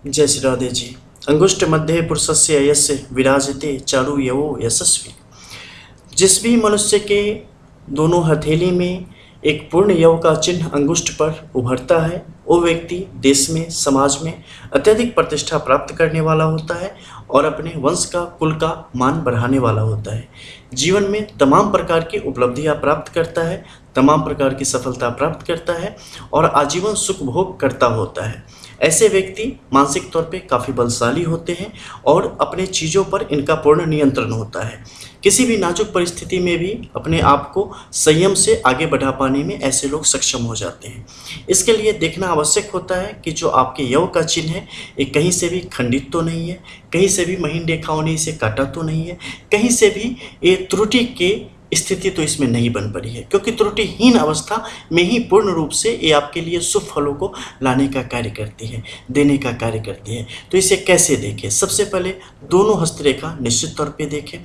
जय श्री राधे जी। अंगुष्ठ मध्य पुरुषस्य यस्य विराजते चारु यवो यशस्वी। जिस भी मनुष्य के दोनों हथेली में एक पूर्ण यव का चिन्ह अंगुष्ठ पर उभरता है, वो व्यक्ति देश में, समाज में अत्यधिक प्रतिष्ठा प्राप्त करने वाला होता है और अपने वंश का, कुल का मान बढ़ाने वाला होता है। जीवन में तमाम प्रकार की उपलब्धियां प्राप्त करता है, तमाम प्रकार की सफलता प्राप्त करता है और आजीवन सुख भोग करता होता है। ऐसे व्यक्ति मानसिक तौर पे काफ़ी बलशाली होते हैं और अपने चीज़ों पर इनका पूर्ण नियंत्रण होता है। किसी भी नाजुक परिस्थिति में भी अपने आप को संयम से आगे बढ़ा पाने में ऐसे लोग सक्षम हो जाते हैं। इसके लिए देखना आवश्यक होता है कि जो आपके यव का चिन्ह है ये कहीं से भी खंडित तो नहीं है, कहीं से भी महीन रेखाओं ने इसे काटा तो नहीं है, कहीं से भी ये त्रुटि के स्थिति तो इसमें नहीं बन पड़ी है, क्योंकि त्रुटिहीन अवस्था में ही पूर्ण रूप से ये आपके लिए शुभ फलों को लाने का कार्य करती है, देने का कार्य करती है। तो इसे कैसे देखें? सबसे पहले दोनों हस्तरेखा निश्चित तौर पे देखें,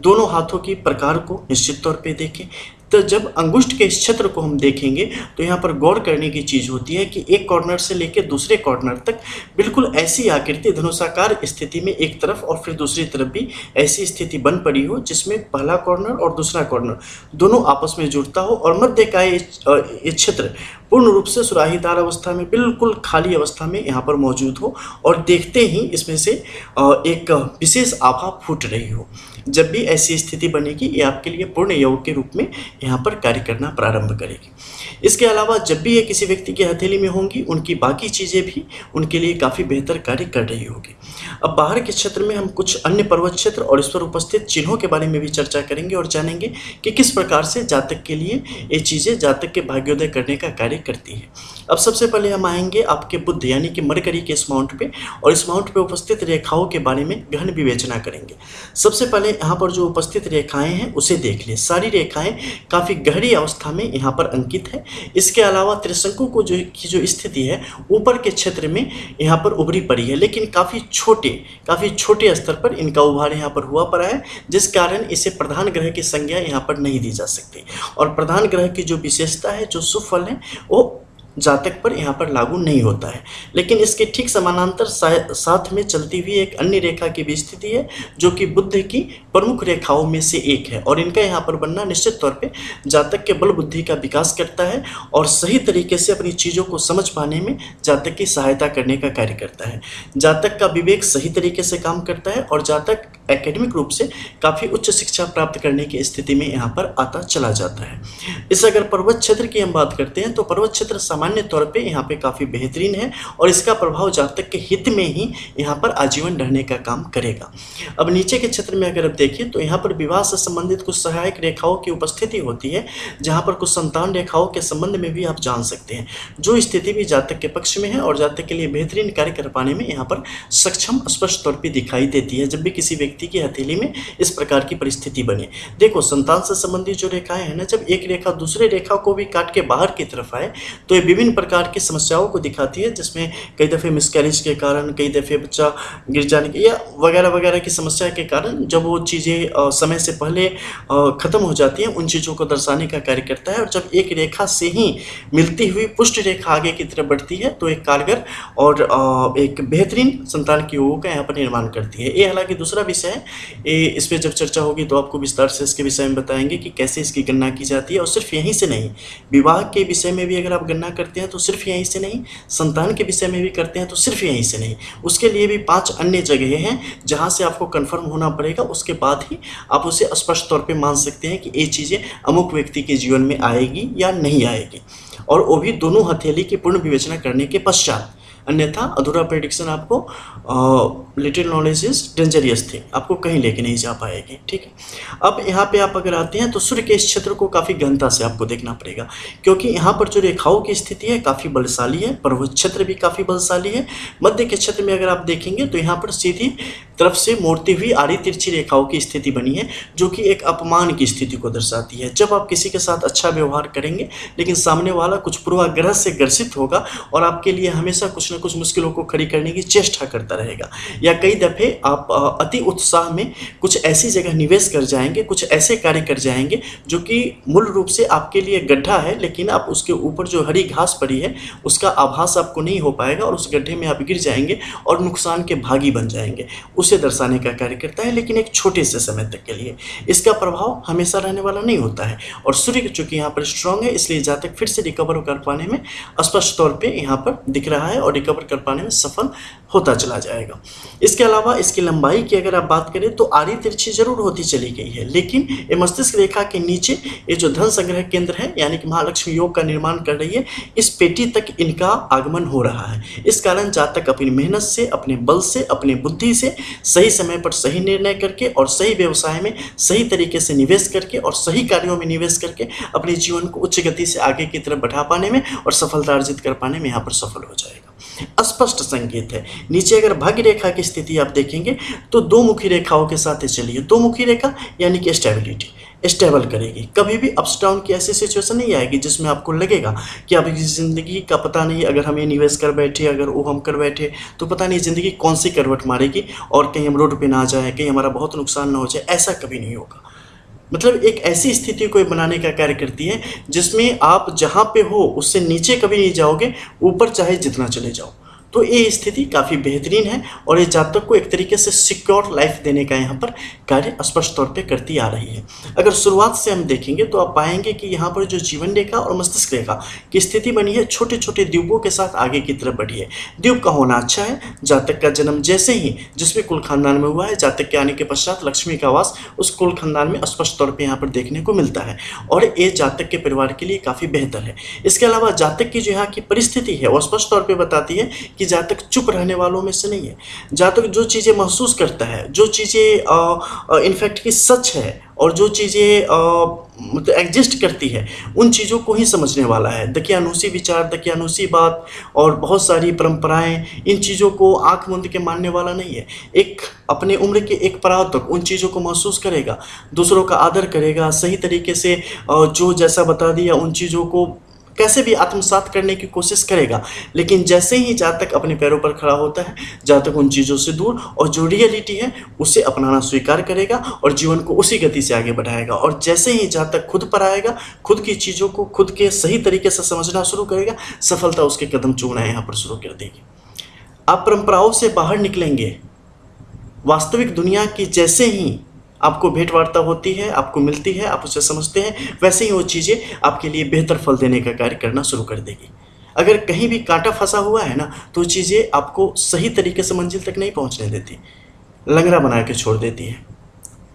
दोनों हाथों की प्रकार को निश्चित तौर पे देखें। तो जब अंगुष्ठ के इस क्षेत्र को हम देखेंगे तो यहाँ पर गौर करने की चीज़ होती है कि एक कॉर्नर से लेकर दूसरे कॉर्नर तक बिल्कुल ऐसी आकृति धनुषाकार स्थिति में एक तरफ और फिर दूसरी तरफ भी ऐसी स्थिति बन पड़ी हो जिसमें पहला कॉर्नर और दूसरा कॉर्नर दोनों आपस में जुड़ता हो और मध्य का ये क्षेत्र पूर्ण रूप से सुराहीदार अवस्था में, बिल्कुल खाली अवस्था में यहाँ पर मौजूद हो और देखते ही इसमें से एक विशेष आभा फूट रही हो। जब भी ऐसी स्थिति बनेगी ये आपके लिए पूर्ण यव के रूप में यहाँ पर कार्य करना प्रारंभ करेगी। इसके अलावा जब भी ये किसी व्यक्ति की हथेली में होंगी, उनकी बाकी चीज़ें भी उनके लिए काफ़ी बेहतर कार्य कर रही होगी। अब बाहर के क्षेत्र में हम कुछ अन्य पर्वत क्षेत्र और इस पर उपस्थित चिन्हों के बारे में भी चर्चा करेंगे और जानेंगे कि किस प्रकार से जातक के लिए ये चीज़ें जातक के भाग्योदय करने का कार्य करती है। अब सबसे पहले हम आएंगे आपके बुध यानी कि मरकरी के इस माउंट पे और इस माउंट पे उपस्थित रेखाओं के बारे में गहन विवेचना करेंगे। सबसे पहले यहाँ पर जो उपस्थित रेखाएं हैं उसे देख लें। सारी रेखाएं काफ़ी गहरी अवस्था में यहाँ पर अंकित है। इसके अलावा त्रिशंकु को जो स्थिति है ऊपर के क्षेत्र में यहाँ पर उभरी पड़ी है, लेकिन काफ़ी छोटे स्तर पर इनका उभार यहाँ पर हुआ पड़ा है, जिस कारण इसे प्रधान ग्रह की संज्ञा यहाँ पर नहीं दी जा सकती। और प्रधान ग्रह की जो विशेषता है, जो शुभ फल है, वो जातक पर यहाँ पर लागू नहीं होता है। लेकिन इसके ठीक समानांतर साथ में चलती हुई एक अन्य रेखा की भी स्थिति है जो कि बुध की प्रमुख रेखाओं में से एक है और इनका यहाँ पर बनना निश्चित तौर पे जातक के बल बुद्धि का विकास करता है और सही तरीके से अपनी चीज़ों को समझ पाने में जातक की सहायता करने का कार्य करता है। जातक का विवेक सही तरीके से काम करता है और जातक एकेडमिक रूप से काफ़ी उच्च शिक्षा प्राप्त करने की स्थिति में यहाँ पर आता चला जाता है। इस अगर पर्वत क्षेत्र की हम बात करते हैं तो पर्वत क्षेत्र सामान्य तौर पे यहाँ पे काफ़ी बेहतरीन है और इसका प्रभाव जातक के हित में ही यहाँ पर आजीवन रहने का काम करेगा। अब नीचे के क्षेत्र में अगर आप देखिए तो यहाँ पर विवाह से संबंधित कुछ सहायक रेखाओं की उपस्थिति होती है, जहाँ पर कुछ संतान रेखाओं के संबंध में भी आप जान सकते हैं, जो स्थिति भी जातक के पक्ष में है और जातक के लिए बेहतरीन कार्य कर पाने में यहाँ पर सक्षम स्पष्ट तौर पर दिखाई देती है। जब भी किसी व्यक्ति की हथेली में इस प्रकार की परिस्थिति बने, देखो संतान से संबंधित जो रेखाएं हैं ना, जब एक रेखा दूसरे रेखा को भी काट के बाहर की तरफ आए तो ये विभिन्न प्रकार की समस्याओं को दिखाती है, जिसमें कई दफ़े मिसकैरेज के कारण, कई दफ़े बच्चा गिर जाने के या वगैरह वगैरह की समस्या के कारण जब वो चीज़ें समय से पहले ख़त्म हो जाती हैं, उन चीज़ों को दर्शाने का कार्य करता है। और जब एक रेखा से ही मिलती हुई पुष्ट रेखा आगे की तरफ बढ़ती है तो एक कारगर और एक बेहतरीन संतान की योगों का यहाँ पर निर्माण करती है। ये हालांकि दूसरा विषय है, इस पर जब चर्चा होगी तो आपको विस्तार से इसके विषय में बताएंगे कि कैसे इसकी गणना की जाती है। और सिर्फ यहीं से नहीं, विवाह के विषय में भी अगर आप गणना करते हैं तो सिर्फ यहीं से नहीं, संतान के विषय में भी करते हैं तो सिर्फ यहीं से नहीं, उसके लिए भी 5 अन्य जगह हैं जहां से आपको कंफर्म होना पड़ेगा। उसके बाद ही आप उसे स्पष्ट तौर पे मान सकते हैं कि ये चीज़ें अमुक व्यक्ति के जीवन में आएगी या नहीं आएगी, और वो भी दोनों हथेली की पूर्ण विवेचना करने के पश्चात। अन्यथा अधूरा प्रेडिक्शन आपको little knowledge is dangerous thing, आपको कहीं लेके नहीं जा पाएगी। ठीक है, अब यहाँ पे आप अगर आते हैं तो सूर्य के इस क्षेत्र को काफ़ी गहनता से आपको देखना पड़ेगा, क्योंकि यहाँ पर जो रेखाओं की स्थिति है काफ़ी बलशाली है, पर्वत क्षेत्र भी काफ़ी बलशाली है। मध्य के क्षेत्र में अगर आप देखेंगे तो यहाँ पर सीधी तरफ से मोड़ती हुई आड़ी तिरछी रेखाओं की स्थिति बनी है, जो कि एक अपमान की स्थिति को दर्शाती है। जब आप किसी के साथ अच्छा व्यवहार करेंगे लेकिन सामने वाला कुछ पूर्वाग्रह से ग्रसित होगा और आपके लिए हमेशा कुछ न कुछ मुश्किलों को खड़ी करने की चेष्टा करता रहेगा, या कई दफ़े आप अति उत्साह में कुछ ऐसी जगह निवेश कर जाएंगे, कुछ ऐसे कार्य कर जाएंगे जो कि मूल रूप से आपके लिए गड्ढा है, लेकिन आप उसके ऊपर जो हरी घास पड़ी है उसका आभास आपको नहीं हो पाएगा और उस गड्ढे में आप गिर जाएंगे और नुकसान के भागी बन जाएंगे। उसे दर्शाने का कार्य करता है, लेकिन एक छोटे से समय तक के लिए। इसका प्रभाव हमेशा रहने वाला नहीं होता है। और सूर्य चूंकि यहाँ पर स्ट्रांग है, इसलिए जातक फिर से रिकवर कर पाने में स्पष्ट तौर पर यहाँ पर दिख रहा है और रिकवर कर पाने में सफल होता चला जाएगा। इसके अलावा इसकी लंबाई की अगर आप बात करें तो आड़ी तिरछी जरूर होती चली गई है, लेकिन ये मस्तिष्क रेखा के नीचे ये जो धन संग्रह केंद्र है, यानी कि महालक्ष्मी योग का निर्माण कर रही है, इस पेटी तक इनका आगमन हो रहा है। इस कारण जातक अपनी मेहनत से, अपने बल से, अपनी बुद्धि से सही समय पर सही निर्णय करके और सही व्यवसाय में सही तरीके से निवेश करके और सही कार्यों में निवेश करके अपने जीवन को उच्च गति से आगे की तरफ बढ़ा पाने में और सफलता अर्जित कर पाने में यहाँ पर सफल हो जाएगा। स्पष्ट संकेत है। नीचे अगर भाग्य रेखा की स्थिति आप देखेंगे तो दो मुखी रेखाओं के साथ चलिए। दो मुखी रेखा यानी कि स्टेबिलिटी, स्टेबल करेगी। कभी भी अप्स डाउन की ऐसी सिचुएशन नहीं आएगी जिसमें आपको लगेगा कि अब ज़िंदगी का पता नहीं, अगर हम ये निवेश कर बैठे, अगर वो हम कर बैठे तो पता नहीं ज़िंदगी कौन सी करवट मारेगी और कहीं हम रोड पे ना आ जाए, कहीं हमारा बहुत नुकसान ना हो जाए। ऐसा कभी नहीं होगा। मतलब एक ऐसी स्थिति को बनाने का कार्य करती है जिसमें आप जहाँ पे हो उससे नीचे कभी नहीं जाओगे, ऊपर चाहे जितना चले जाओ। तो ये स्थिति काफ़ी बेहतरीन है और ये जातक को एक तरीके से सिक्योर लाइफ देने का यहाँ पर कार्य स्पष्ट तौर पे करती आ रही है। अगर शुरुआत से हम देखेंगे तो आप पाएंगे कि यहाँ पर जो जीवन रेखा और मस्तिष्क रेखा की स्थिति बनी है, छोटे छोटे द्वीपों के साथ आगे की तरफ बढ़ी है। द्वीप का होना अच्छा है। जातक का जन्म जैसे ही जिस भी कुल खानदान में हुआ है, जातक के आने के पश्चात लक्ष्मी का वास उस कुल खानदान में स्पष्ट तौर पर यहाँ पर देखने को मिलता है और ये जातक के परिवार के लिए काफ़ी बेहतर है। इसके अलावा जातक की जो यहाँ की परिस्थिति है वो स्पष्ट तौर पर बताती है कि जातक चुप रहने वालों में से नहीं है। जातक जो चीज़ें महसूस करता है, जो चीज़ें इनफैक्ट की सच है और जो चीज़ें मतलब एग्जिस्ट करती है, उन चीज़ों को ही समझने वाला है। दकियानूसी विचार, दकियानूसी बात और बहुत सारी परंपराएं, इन चीज़ों को आंख मूंद के मानने वाला नहीं है। एक अपने उम्र के एक पड़ाव तक उन चीज़ों को महसूस करेगा, दूसरों का आदर करेगा, सही तरीके से जो जैसा बता दिया उन चीज़ों को कैसे भी आत्मसात करने की कोशिश करेगा। लेकिन जैसे ही जातक अपने पैरों पर खड़ा होता है, जातक उन चीज़ों से दूर और जो रियलिटी है उसे अपनाना स्वीकार करेगा और जीवन को उसी गति से आगे बढ़ाएगा। और जैसे ही जातक खुद पर आएगा, खुद की चीज़ों को खुद के सही तरीके से समझना शुरू करेगा, सफलता उसके कदम चूमना यहाँ पर शुरू कर देगी। आप परंपराओं से बाहर निकलेंगे। वास्तविक दुनिया की जैसे ही आपको भेंट वार्ता होती है, आपको मिलती है, आप उसे समझते हैं, वैसे ही वो चीज़ें आपके लिए बेहतर फल देने का कार्य करना शुरू कर देगी। अगर कहीं भी कांटा फंसा हुआ है ना, तो चीज़ें आपको सही तरीके से मंजिल तक नहीं पहुंचने देती, लंगड़ा बना के छोड़ देती है।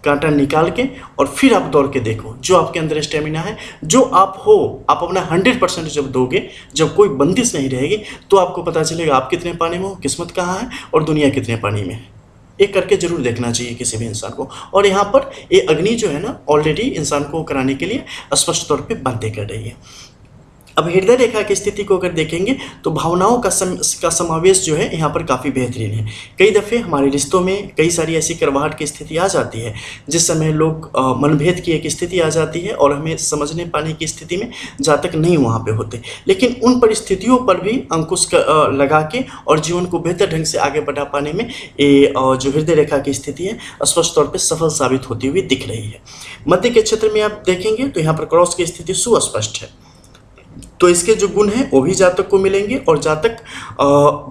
कांटा निकाल के और फिर आप दौड़ के देखो, जो आपके अंदर स्टेमिना है, जो आप हो, आप अपना 100% जब दोगे, जब कोई बंदिश नहीं रहेगी, तो आपको पता चलेगा आप कितने पानी में हो, किस्मत कहाँ है और दुनिया कितने पानी में है। एक करके जरूर देखना चाहिए किसी भी इंसान को। और यहाँ पर ये अग्नि जो है ना, ऑलरेडी इंसान को कराने के लिए स्पष्ट तौर पे बातें कर रही है। अब हृदय रेखा की स्थिति को अगर देखेंगे तो भावनाओं का समावेश जो है यहाँ पर काफ़ी बेहतरीन है। कई दफ़े हमारे रिश्तों में कई सारी ऐसी करवाहट की स्थिति आ जाती है जिस समय लोग मनभेद की एक स्थिति आ जाती है और हमें समझने पाने की स्थिति में जातक नहीं वहाँ पे होते। लेकिन उन परिस्थितियों पर भी अंकुश लगा के और जीवन को बेहतर ढंग से आगे बढ़ा पाने में ये जो हृदय रेखा की स्थिति है स्पष्ट तौर पर सफल साबित होती हुई दिख रही है। मध्य के क्षेत्र में आप देखेंगे तो यहाँ पर क्रॉस की स्थिति सुस्पष्ट है, तो इसके जो गुण हैं वो भी जातक को मिलेंगे और जातक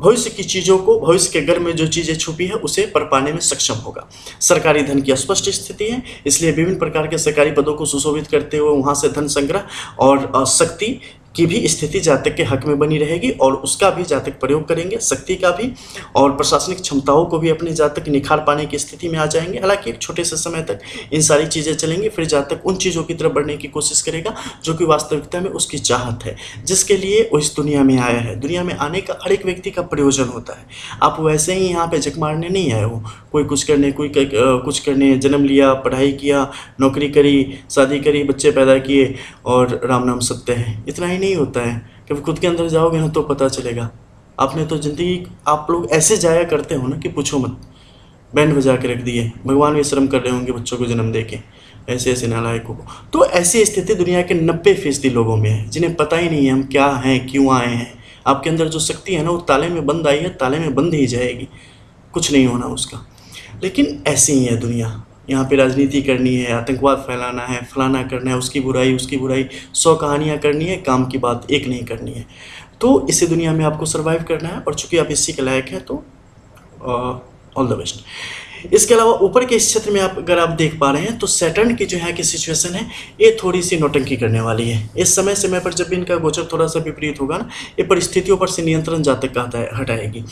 भविष्य की चीज़ों को, भविष्य के घर में जो चीज़ें छुपी है उसे पर पाने में सक्षम होगा। सरकारी धन की स्पष्ट स्थिति है, इसलिए विभिन्न प्रकार के सरकारी पदों को सुशोभित करते हुए वहाँ से धन संग्रह और शक्ति की भी स्थिति जातक के हक में बनी रहेगी और उसका भी जातक प्रयोग करेंगे, शक्ति का भी और प्रशासनिक क्षमताओं को भी अपने जातक निखार पाने की स्थिति में आ जाएंगे। हालांकि एक छोटे से समय तक इन सारी चीज़ें चलेंगी, फिर जातक उन चीज़ों की तरफ बढ़ने की कोशिश करेगा जो कि वास्तविकता में उसकी चाहत है, जिसके लिए वो इस दुनिया में आया है। दुनिया में आने का हर एक व्यक्ति का प्रयोजन होता है। आप वैसे ही यहाँ पर जग मारने नहीं आए हो, कोई कुछ करने, कोई कुछ करने, जन्म लिया, पढ़ाई किया, नौकरी करी, शादी करी, बच्चे पैदा किए और राम नाम सत्य है, इतना ही नहीं होता है। कभी खुद के अंदर जाओगे ना तो पता चलेगा। आपने तो ज़िंदगी, आप लोग ऐसे जाया करते हो ना कि पूछो मत। बैंड बजा के रख दिए, भगवान भी शर्म कर रहे होंगे बच्चों को जन्म दे के, ऐसे ऐसे नालायकों को। तो ऐसी स्थिति दुनिया के 90% लोगों में है, जिन्हें पता ही नहीं है हम क्या हैं, क्यों आए हैं। आपके अंदर जो शक्ति है ना, वो ताले में बंद आई है, ताले में बंद ही जाएगी, कुछ नहीं होना उसका। लेकिन ऐसे ही है दुनिया, यहाँ पे राजनीति करनी है, आतंकवाद फैलाना है, फलाना करना है, उसकी बुराई 100 कहानियाँ करनी है, काम की बात एक नहीं करनी है। तो इसी दुनिया में आपको सर्वाइव करना है, और चूंकि आप इसी के लायक हैं तो ऑल द बेस्ट। इसके अलावा ऊपर के इस क्षेत्र में आप अगर आप देख पा रहे हैं तो सैटर्न की जो है कि सिचुएशन है, ये थोड़ी सी नौटंकी करने वाली है। इस समय पर जब भी इनका गोचर थोड़ा सा विपरीत होगा ना, ये परिस्थितियों पर से नियंत्रण जातक का हटाएगी।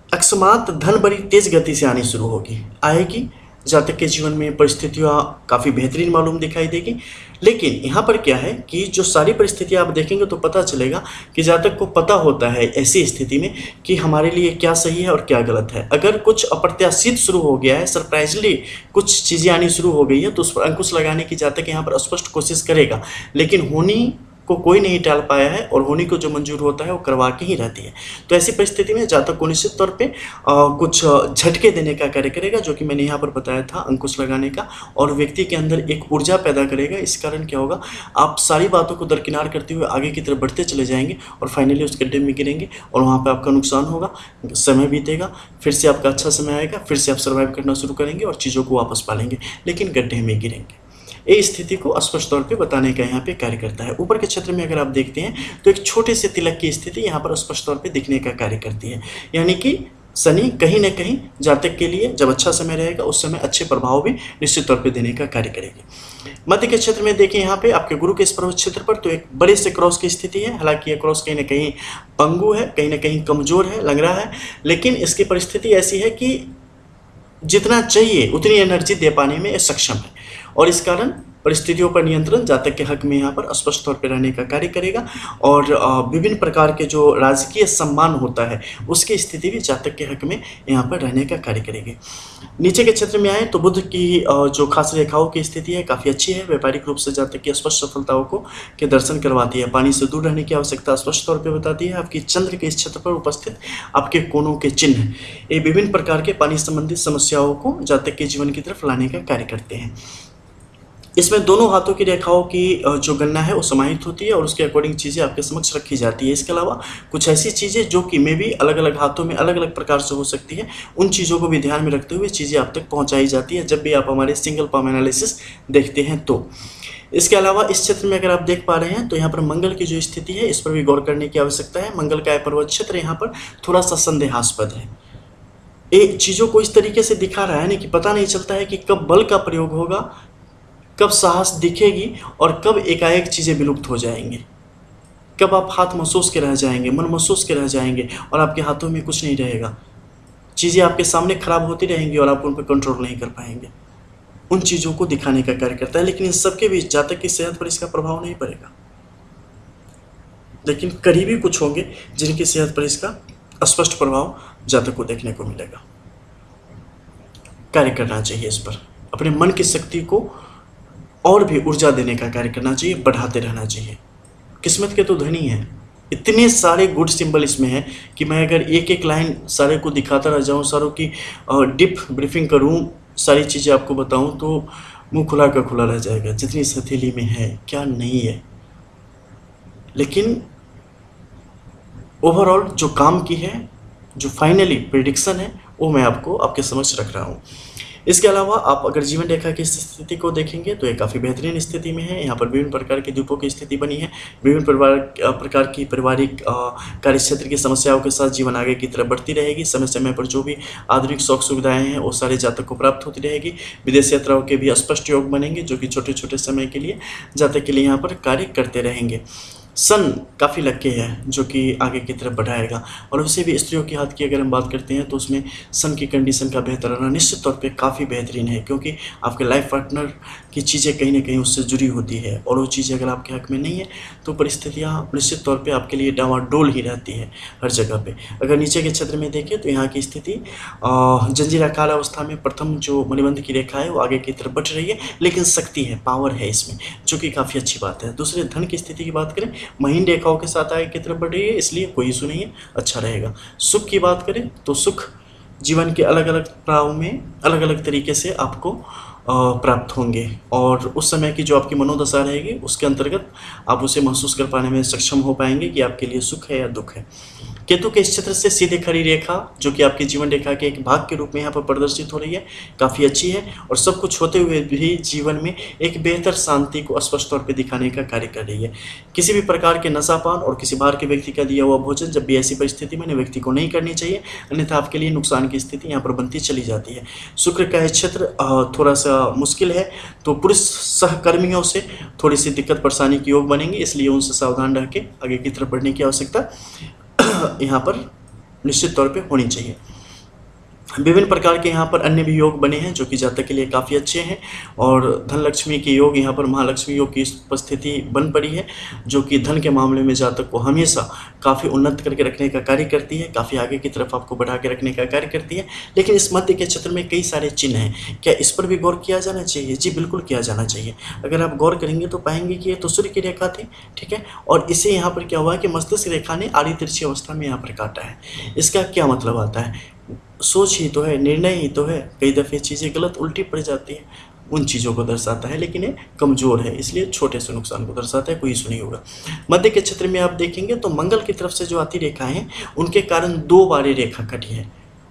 अकस्मात धन बड़ी तेज गति से आनी शुरू होगी, आएगी। जातक के जीवन में परिस्थितियाँ काफ़ी बेहतरीन मालूम दिखाई देगी। लेकिन यहाँ पर क्या है कि जो सारी परिस्थितियाँ आप देखेंगे तो पता चलेगा कि जातक को पता होता है ऐसी स्थिति में कि हमारे लिए क्या सही है और क्या गलत है। अगर कुछ अप्रत्याशित शुरू हो गया है, सरप्राइजली कुछ चीज़ें आनी शुरू हो गई है, तो उस पर अंकुश लगाने की जातक यहाँ पर स्पष्ट कोशिश करेगा। लेकिन होनी को कोई नहीं टाल पाया है, और होनी को जो मंजूर होता है वो करवा के ही रहती है। तो ऐसी परिस्थिति में जातक को निश्चित तौर पे कुछ झटके देने का कार्य करेगा, जो कि मैंने यहाँ पर बताया था, अंकुश लगाने का, और व्यक्ति के अंदर एक ऊर्जा पैदा करेगा। इस कारण क्या होगा, आप सारी बातों को दरकिनार करते हुए आगे की तरफ बढ़ते चले जाएंगे और फाइनली उस गड्ढे में गिरेंगे, और वहाँ पर आपका नुकसान होगा। समय बीतेगा, फिर से आपका अच्छा समय आएगा, फिर से आप सर्वाइव करना शुरू करेंगे और चीज़ों को वापस पालेंगे, लेकिन गड्ढे में गिरेंगे। ये स्थिति को स्पष्ट तौर पे बताने का यहाँ पे कार्य करता है। ऊपर के क्षेत्र में अगर आप देखते हैं तो एक छोटे से तिलक की स्थिति यहाँ पर स्पष्ट तौर पे दिखने का कार्य करती है, यानी कि शनि कहीं न कहीं जातक के लिए जब अच्छा समय रहेगा उस समय अच्छे प्रभाव भी निश्चित तौर पे देने का कार्य करेगी। मध्य के क्षेत्र में देखिए यहाँ पे आपके गुरु के इस पर्वत क्षेत्र पर तो एक बड़े से क्रॉस की स्थिति है। हालांकि ये क्रॉस कहीं न कहीं पंगु है, कहीं न कहीं कमजोर है, लग रहा है, लेकिन इसकी परिस्थिति ऐसी है कि जितना चाहिए उतनी एनर्जी दे पाने में सक्षम है, और इस कारण परिस्थितियों पर नियंत्रण जातक के हक में यहाँ पर स्पष्ट तौर पर रहने का कार्य करेगा। और विभिन्न प्रकार के जो राजकीय सम्मान होता है उसकी स्थिति भी जातक के हक में यहाँ पर रहने का कार्य करेगी। नीचे के क्षेत्र में आए तो बुध की जो खास रेखाओं की स्थिति है काफ़ी अच्छी है। व्यापारिक रूप से जातक की स्पष्ट सफलताओं को के दर्शन करवाती है। पानी से दूर रहने की आवश्यकता स्पष्ट तौर पर बताती है। आपकी चंद्र के इस क्षेत्र पर उपस्थित आपके कोनों के चिन्ह ये विभिन्न प्रकार के पानी संबंधित समस्याओं को जातक के जीवन की तरफ लाने का कार्य करते हैं। इसमें दोनों हाथों की रेखाओं की जो गणना है वो समाहित होती है और उसके अकॉर्डिंग चीज़ें आपके समक्ष रखी जाती है। इसके अलावा कुछ ऐसी चीज़ें जो कि मे भी अलग अलग हाथों में अलग अलग प्रकार से हो सकती है, उन चीज़ों को भी ध्यान में रखते हुए चीज़ें आप तक पहुंचाई जाती है जब भी आप हमारे सिंगल पाम एनालिसिस देखते हैं तो। इसके अलावा इस क्षेत्र में अगर आप देख पा रहे हैं तो यहाँ पर मंगल की जो स्थिति है इस पर भी गौर करने की आवश्यकता है। मंगल का पर्वत क्षेत्र यहाँ पर थोड़ा सा संदेहास्पद है। एक चीज़ों को इस तरीके से दिखा रहा है ना कि पता नहीं चलता है कि कब बल का प्रयोग होगा, कब साहस दिखेगी और कब एकाएक चीज़ें विलुप्त हो जाएंगी, कब आप हाथ महसूस के रह जाएंगे, मन महसूस के रह जाएंगे और आपके हाथों में कुछ नहीं रहेगा। चीज़ें आपके सामने खराब होती रहेंगी और आप उन पर कंट्रोल नहीं कर पाएंगे। उन चीज़ों को दिखाने का कार्य करता है। लेकिन इन सबके बीच जातक की सेहत पर इसका प्रभाव नहीं पड़ेगा, लेकिन करीबी कुछ होंगे जिनकी सेहत पर इसका स्पष्ट प्रभाव जातक को देखने को मिलेगा। कार्य करना चाहिए इस पर, अपने मन की शक्ति को और भी ऊर्जा देने का कार्य करना चाहिए, बढ़ाते रहना चाहिए। किस्मत के तो धनी हैं, इतने सारे गुड सिंबल इसमें है कि मैं अगर एक एक लाइन सारे को दिखाता रह जाऊं, सारों की डीप ब्रीफिंग करूं, सारी चीज़ें आपको बताऊं तो मुंह खुला का खुला रह जाएगा जितनी इस हथेली में है क्या नहीं है। लेकिन ओवरऑल जो काम की है, जो फाइनली प्रेडिक्शन है, वो मैं आपको आपके समक्ष रख रहा हूँ। इसके अलावा आप अगर जीवन रेखा की स्थिति को देखेंगे तो ये काफ़ी बेहतरीन स्थिति में है। यहाँ पर विभिन्न प्रकार के द्वीपों की स्थिति बनी है। विभिन्न प्रकार की पारिवारिक कार्य क्षेत्र की समस्याओं के साथ जीवन आगे की तरफ बढ़ती रहेगी। समय समय पर जो भी आधुनिक शौक सुविधाएं हैं वो सारे जातक को प्राप्त होती रहेगी। विदेश यात्राओं के भी स्पष्ट योग बनेंगे जो कि छोटे छोटे समय के लिए जातक के लिए यहाँ पर कार्य करते रहेंगे। सन काफ़ी लक्की है जो कि आगे की तरफ बढ़ाएगा। और वैसे भी स्त्रियों के हाथ की अगर हम बात करते हैं तो उसमें सन की कंडीशन का बेहतर रहना निश्चित तौर पे काफ़ी बेहतरीन है, क्योंकि आपके लाइफ पार्टनर की चीज़ें कहीं ना कहीं उससे जुड़ी होती है और वो चीज़ें अगर आपके हक में नहीं है तो परिस्थितियाँ निश्चित तौर पर आपके लिए डावाडोल ही रहती है हर जगह पर। अगर नीचे के क्षेत्र में देखें तो यहाँ की स्थिति जंजीराकार अवस्था में प्रथम जो मणिबंध की रेखा है वो आगे की तरफ बढ़ रही है, लेकिन शक्ति है, पावर है इसमें, जो कि काफ़ी अच्छी बात है। दूसरे धन की स्थिति की बात करें, महीन रेखाओं के साथ आगे की तरफ बढ़ रही है, इसलिए कोई इशू नहीं है, अच्छा रहेगा। सुख की बात करें तो सुख जीवन के अलग अलग पड़ाव में अलग अलग तरीके से आपको प्राप्त होंगे, और उस समय की जो आपकी मनोदशा रहेगी उसके अंतर्गत आप उसे महसूस कर पाने में सक्षम हो पाएंगे कि आपके लिए सुख है या दुख है। केतु के इस क्षेत्र से सीधे खड़ी रेखा जो कि आपकी जीवन रेखा के एक भाग के रूप में यहाँ पर प्रदर्शित हो रही है, काफ़ी अच्छी है, और सब कुछ होते हुए भी जीवन में एक बेहतर शांति को स्पष्ट तौर पे दिखाने का कार्य कर रही है। किसी भी प्रकार के नशापान और किसी बाहर के व्यक्ति का दिया हुआ भोजन जब भी ऐसी परिस्थिति में व्यक्ति को नहीं करनी चाहिए, अन्यथा आपके लिए नुकसान की स्थिति यहाँ पर बनती चली जाती है। शुक्र का यह क्षेत्र थोड़ा सा मुश्किल है, तो पुरुष सहकर्मियों से थोड़ी सी दिक्कत परेशानी के योग बनेंगे, इसलिए उनसे सावधान रह के आगे की तरफ बढ़ने की आवश्यकता यहाँ पर निश्चित तौर पे होनी चाहिए। विभिन्न प्रकार के यहाँ पर अन्य भी योग बने हैं जो कि जातक के लिए काफ़ी अच्छे हैं, और धन लक्ष्मी के योग यहाँ पर महालक्ष्मी योग की उपस्थिति बन पड़ी है जो कि धन के मामले में जातक को हमेशा काफ़ी उन्नत करके रखने का कार्य करती है, काफ़ी आगे की तरफ आपको बढ़ा के रखने का कार्य करती है। लेकिन इस मध्य के क्षेत्र में कई सारे चिन्ह हैं, क्या इस पर भी गौर किया जाना चाहिए? जी बिल्कुल किया जाना चाहिए। अगर आप गौर करेंगे तो पाएंगे कि ये तो सूर्य की रेखा थी, ठीक है, और इसे यहाँ पर क्या हुआ कि मस्तिष्क रेखा ने आड़ी तिरछी अवस्था में यहाँ पर काटा है। इसका क्या मतलब आता है? सोच ही तो है, निर्णय ही तो है, कई दफ़े चीज़ें गलत उल्टी पड़ जाती हैं, उन चीज़ों को दर्शाता है, लेकिन ये कमज़ोर है इसलिए छोटे से नुकसान को दर्शाता है, कोई इशू नहीं होगा। मध्य के क्षेत्र में आप देखेंगे तो मंगल की तरफ से जो आती रेखाएं हैं उनके कारण 2 बार ये रेखा कटी है,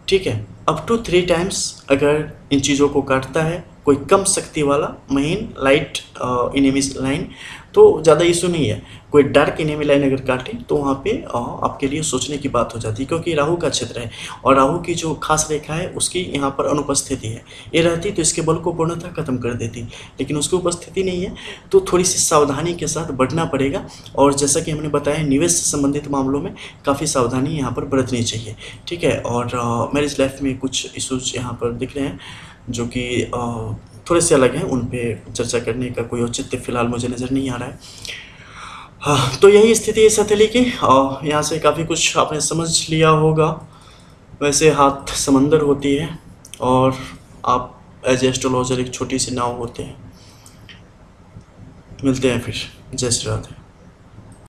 ठीक है। अप टू 3 टाइम्स अगर इन चीज़ों को काटता है कोई कम शक्ति वाला महीन लाइट इनेमी लाइन तो ज़्यादा इशू नहीं है। कोई डार्क इनेमी लाइन अगर काटे तो वहाँ पे आपके लिए सोचने की बात हो जाती है, क्योंकि राहु का क्षेत्र है और राहु की जो खास रेखा है उसकी यहाँ पर अनुपस्थिति है। ये रहती तो इसके बल को पूर्णतः खत्म कर देती, लेकिन उसकी उपस्थिति नहीं है, तो थोड़ी सी सावधानी के साथ बढ़ना पड़ेगा। और जैसा कि हमने बताया निवेश से संबंधित मामलों में काफ़ी सावधानी यहाँ पर बरतनी चाहिए, ठीक है। और मैरिज लाइफ में कुछ इशूज़ यहाँ पर दिख रहे हैं जो कि थोड़े से अलग हैं, उन पे चर्चा करने का कोई औचित्य फिलहाल मुझे नज़र नहीं आ रहा है। हाँ, तो यही स्थिति है हथेली की। यहाँ से काफ़ी कुछ आपने समझ लिया होगा। वैसे हाथ समंदर होती है और आप एज एस्ट्रोलॉजर एक छोटी सी नाव होते हैं। मिलते हैं फिर। जय श्री राधे।